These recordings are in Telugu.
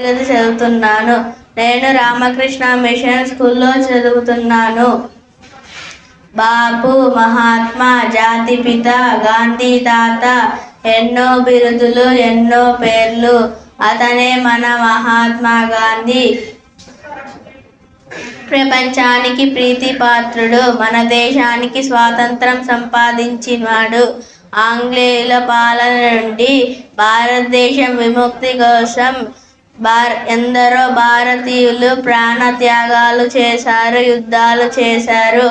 చదువుతున్నాను. నేను రామకృష్ణ మిషన్ స్కూల్లో చదువుతున్నాను. బాపు మహాత్మా, జాతిపిత, గాంధీ తాత, ఎన్నో బిరుదులు, ఎన్నో పేర్లు. అతనే మన మహాత్మా గాంధీ. ప్రపంచానికి ప్రీతిపాత్రుడు. మన దేశానికి స్వాతంత్రం సంపాదించినాడు. ఆంగ్లేయుల పాలన నుండి భారతదేశం విముక్తి కోసం ఎందరో భారతీయులు ప్రాణ త్యాగాలు చేశారు, యుద్ధాలు చేశారు.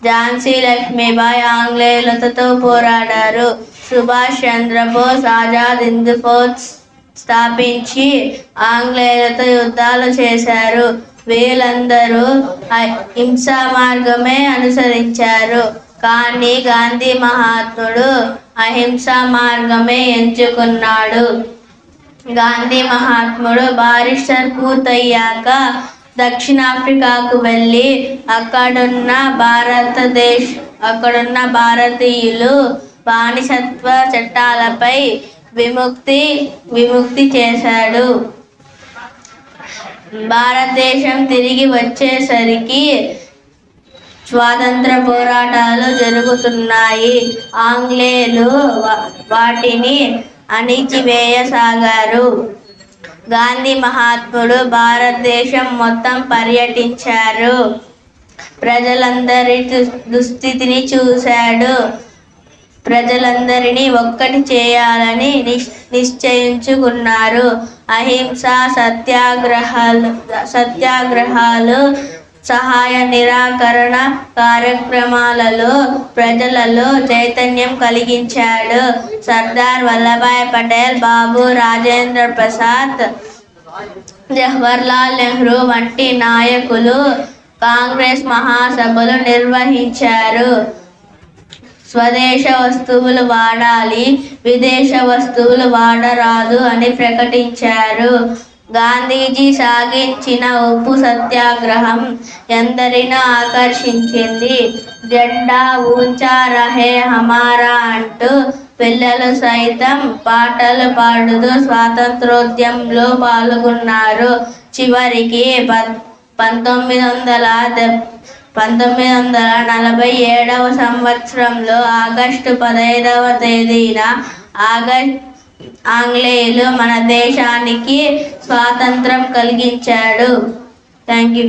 ఝాన్సీ లక్ష్మీబాయి ఆంగ్లేయులతో పోరాడారు. సుభాష్ చంద్రబోస్ ఆజాద్ హింద్ ఫౌజ్ స్థాపించి ఆంగ్లేయులతో యుద్ధాలు చేశారు. వీళ్ళందరూ హింసా మార్గమే అనుసరించారు. కానీ గాంధీ మహాత్ముడు అహింసా మార్గమే ఎంచుకున్నాడు. గాంధీ మహాత్ముడు బారిస్టర్ పూర్తయ్యాక దక్షిణాఫ్రికాకు వెళ్ళి అక్కడున్న భారతీయులు బానిసత్వ చట్టాలపై విముక్తి చేశాడు. భారతదేశం తిరిగి వచ్చేసరికి స్వాతంత్ర పోరాటాలు జరుగుతున్నాయి. ఆంగ్లేయులు వాటిని అణిచివేయసాగారు. గాంధీ మహాత్ముడు భారతదేశం మొత్తం పర్యటించారు. ప్రజలందరి దుస్థితిని చూశాడు. ప్రజలందరినీ ఒక్కటి చేయాలని నిశ్చయించుకున్నారు. అహింసా సత్యాగ్రహాలు, సహాయ నిరాకరణ కార్యక్రమాలలో ప్రజలలో చైతన్యం కలిగించాడు. సర్దార్ వల్లభాయ్ పటేల్, బాబు రాజేంద్ర ప్రసాద్, జవహర్లాల్ నెహ్రూ వంటి నాయకులు కాంగ్రెస్ మహాసభలు నిర్వహించారు. స్వదేశ వస్తువులు వాడాలి, విదేశ వస్తువులు వాడరాదు అని ప్రకటించారు. గాంధీజీ సాగించిన ఉప్పు సత్యాగ్రహం ఎందరినో ఆకర్షించింది. జెండా ఊంచా రహే హమారా అంటూ పిల్లలు సైతం పాటలు పాడుతూ స్వాతంత్రోద్యమంలో పాల్గొన్నారు. చివరికి 1947వ సంవత్సరంలో ఆగస్టు 15వ తేదీన ఆంగ్లేయులు మన దేశానికి స్వాతంత్రం కలిగించాడు. Thank you.